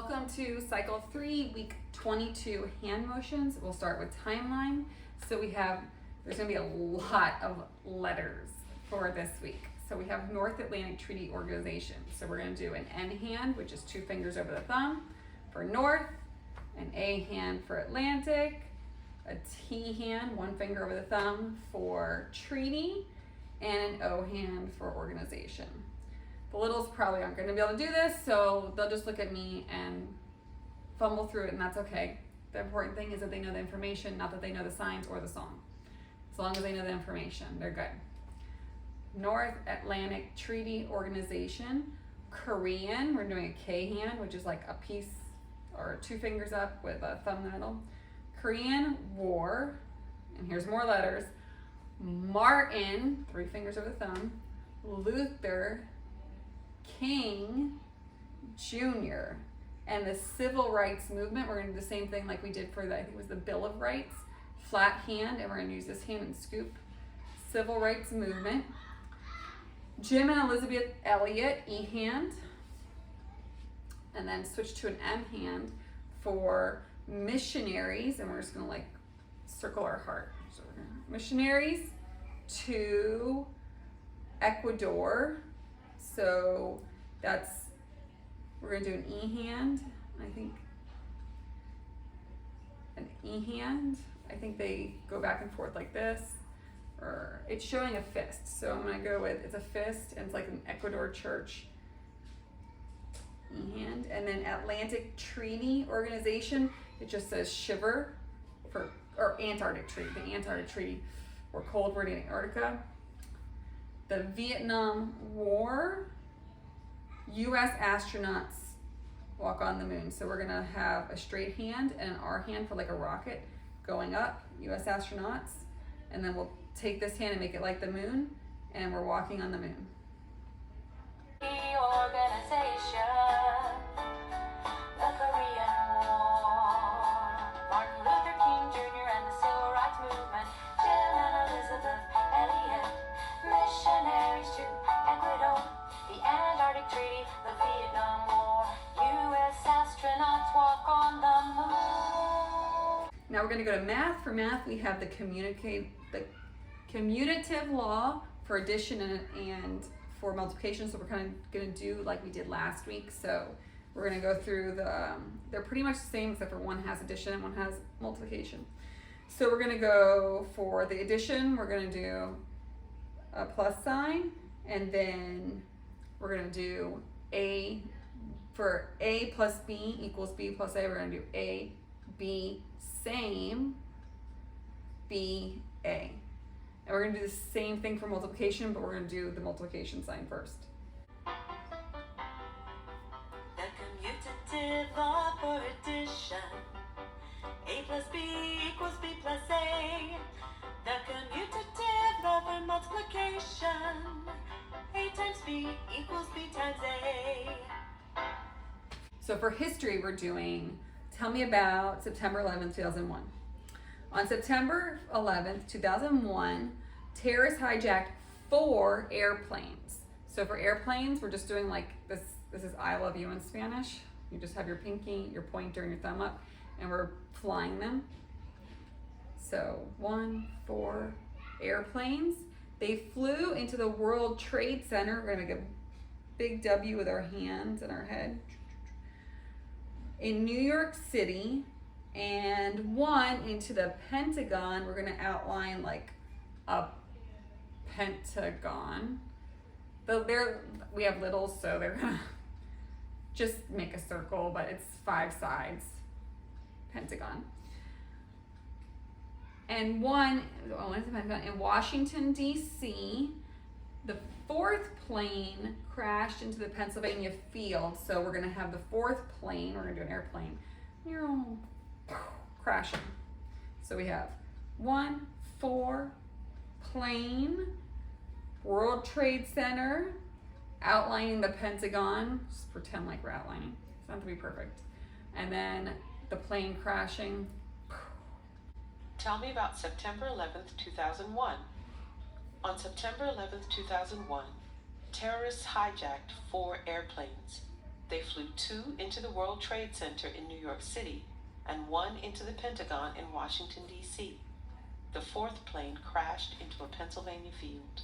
Welcome to cycle 3, week 22 hand motions. We'll start with timeline. So there's gonna be a lot of letters for this week. So we have North Atlantic Treaty Organization. So we're gonna do an N hand, which is 2 fingers over the thumb for North, an A hand for Atlantic, a T hand, 1 finger over the thumb for Treaty, and an O hand for Organization. The littles probably aren't going to be able to do this, so they'll just look at me and fumble through it, and that's okay. The important thing is that they know the information, not that they know the signs or the song. As long as they know the information, they're good. North Atlantic Treaty Organization. Korean, we're doing a K hand, which is like a piece or 2 fingers up with a thumb in the middle. Korean War, and here's more letters. Martin, 3 fingers over the thumb. Luther King Jr. And the Civil Rights Movement, we're going to do the same thing like we did for I think it was the Bill of Rights. Flat hand, and we're going to use this hand and scoop. Civil Rights Movement. Jim and Elizabeth Elliot, E hand. And then switch to an M hand for missionaries, and we're just going to like circle our heart. So we're going to missionaries to Ecuador. So we're going to do an E hand, I think. An E hand. I think they go back and forth like this. Or it's showing a fist. So I'm going to go with, it's a fist, and it's like an Ecuador church. E hand. And then Atlantic Treaty Organization, it just says shiver or Antarctic Treaty, the Antarctic Treaty, or cold, we're in Antarctica. The Vietnam War, U.S. astronauts walk on the moon. So we're gonna have a straight hand and an R hand for like a rocket going up, U.S. astronauts. And then we'll take this hand and make it like the moon, and we're walking on the moon. Organization, the Korean War, Martin Luther King Jr. and the Civil Rights Movement, Jim and Elizabeth Elliot, missionaries to Ecuador, the Antarctic Treaty, the Vietnam War, U.S. astronauts walk on the moon. Now we're going to go to math. For math, we have the commutative law for addition and for multiplication. So we're kind of going to do like we did last week. So we're going to go through they're pretty much the same except for one has addition and one has multiplication. So we're going to go for the addition, we're going to do a plus sign, and then we're going to do A for A plus B equals B plus A. We're going to do A, B, same, B, A. And we're going to do the same thing for multiplication, but we're going to do the multiplication sign first. The commutative law for addition, A plus B equals B plus A. The commutative law for multiplication, A times B equals B times A. So for history, we're doing, tell me about September 11th, 2001. On September 11th, 2001, terrorists hijacked 4 airplanes. So for airplanes, we're just doing like this. This is I love you in Spanish. You just have your pinky, your pointer, and your thumb up, and we're flying them. So 4 airplanes. They flew into the World Trade Center. We're gonna make a big W with our hands and our head. In New York City, and 1 into the Pentagon. We're gonna outline like a pentagon. Though we have littles, so they're gonna just make a circle, but it's 5 sides, pentagon. And 1 into the Pentagon. In Washington, D.C., the 4th plane crashed into the Pennsylvania field. So we're gonna have the 4th plane, we're gonna do an airplane, crashing. So we have 4 plane, World Trade Center, outlining the Pentagon. Just pretend like we're outlining. It's not to be perfect. And then the plane crashing. Tell me about September 11th, 2001. On September 11th, 2001, terrorists hijacked 4 airplanes. They flew 2 into the World Trade Center in New York City and 1 into the Pentagon in Washington, D.C. The 4th plane crashed into a Pennsylvania field.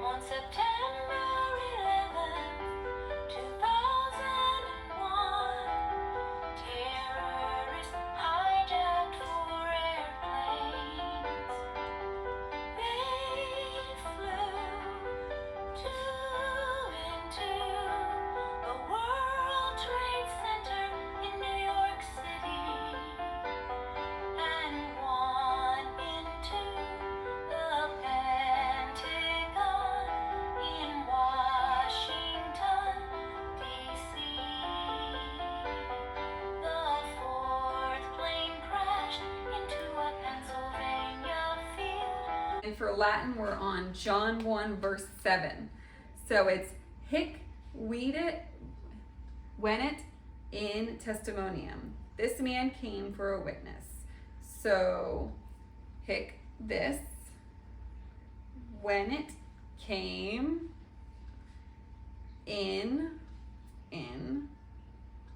On September 11th, 2001, terrorists hijacked 4 airplanes. They flew 2 into the World Trade Center in New York City and 1 into the Pentagon in Washington, D.C. The 4th plane crashed into a Pennsylvania field. And for Latin, we're on John 1, verse 7. So it's hic venit in testimonium. This man came for a witness. So hic this, when it came in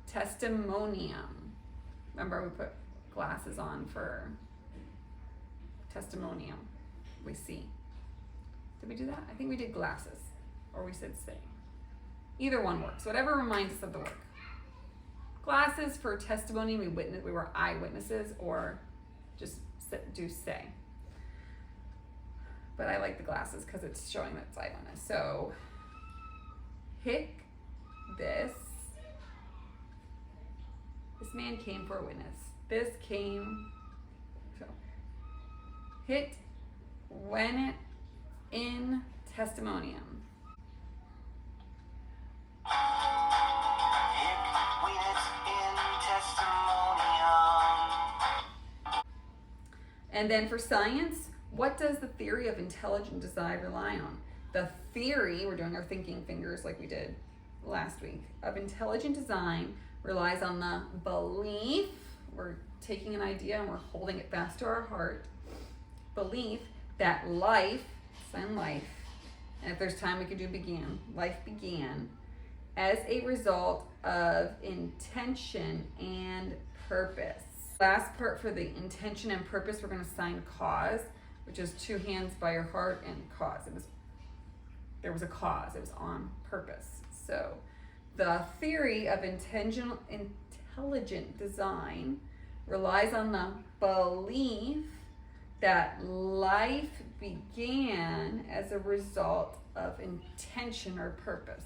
testimonium. Remember, we put glasses on for testimonium. We see. Did we do that? I think we did glasses, or we said say. Either one works. Whatever reminds us of the work. Glasses for testimony. We were eyewitnesses, or just do say. But I like the glasses because it's showing that it's eyewitness. So hic this. This man came for a witness. This came. So hit when it in testimonium. Hic venit in testimonium. And then for science, what does the theory of intelligent design rely on? The theory, we're doing our thinking fingers like we did last week, of intelligent design relies on the belief, we're taking an idea and we're holding it fast to our heart, belief that life, sign life, and if there's time we could do began, life began as a result of intention and purpose. Last part for the intention and purpose, we're going to sign cause, which is 2 hands by your heart and cause. There was a cause, it was on purpose. So the theory of intelligent design relies on the belief that life began as a result of intention or purpose.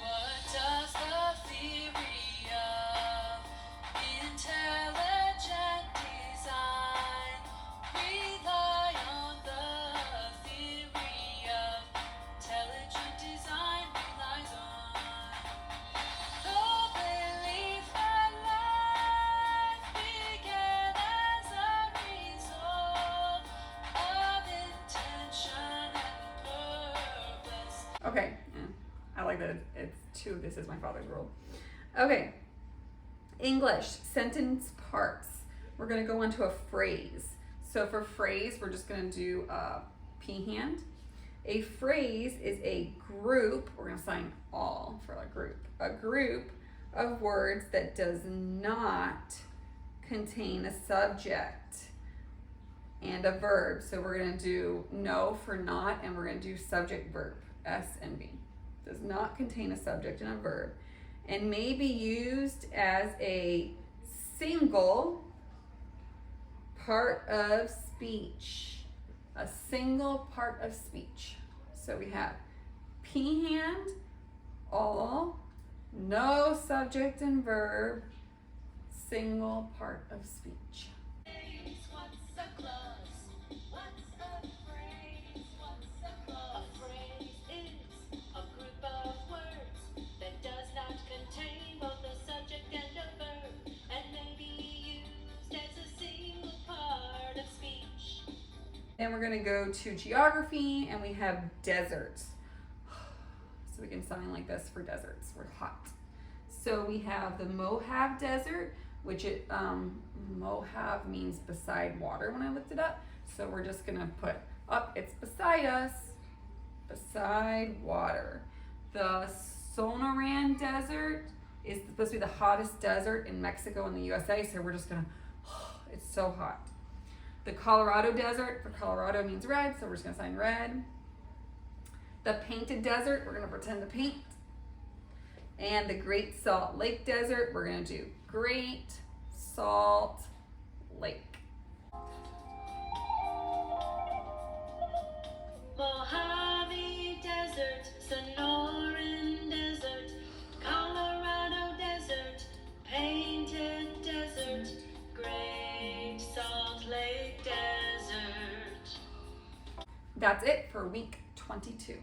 What does the theory of intelligent design rely on? The theory of intelligent design relies on the belief that life began as a result of intention and purpose. Okay, yeah, I like that it's 2, this is my father's rule. Okay, English, sentence parts. We're gonna go on to a phrase. So for phrase, we're just gonna do a P hand. A phrase is a group, we're gonna sign all for a group of words that does not contain a subject and a verb. So we're gonna do no for not, and we're gonna do subject verb, S and V. Does not contain a subject and a verb, and may be used as a single part of speech. A single part of speech. So we have P hand, all, no subject and verb, single part of speech. What's a clause? What's a phrase? What's a clause? A phrase is a group of words that does not contain both a subject and a verb, and may be used as a single part of speech. Then we're gonna go to geography, and we have deserts. So we can sign like this for deserts, we're hot. So we have the Mojave Desert, which Mojave means beside water when I looked it up. So we're just gonna put up, it's beside us, beside water. The Sonoran Desert is supposed to be the hottest desert in Mexico and the USA, so we're just gonna, it's so hot. The Colorado Desert, for Colorado means red, so we're just gonna sign red. The Painted Desert, we're gonna pretend to paint. And the Great Salt Lake Desert, we're gonna do Great Salt Lake. Mojave Desert, Sonoran Desert, Colorado Desert, Painted Desert, Great Salt Lake Desert. That's it for week 22.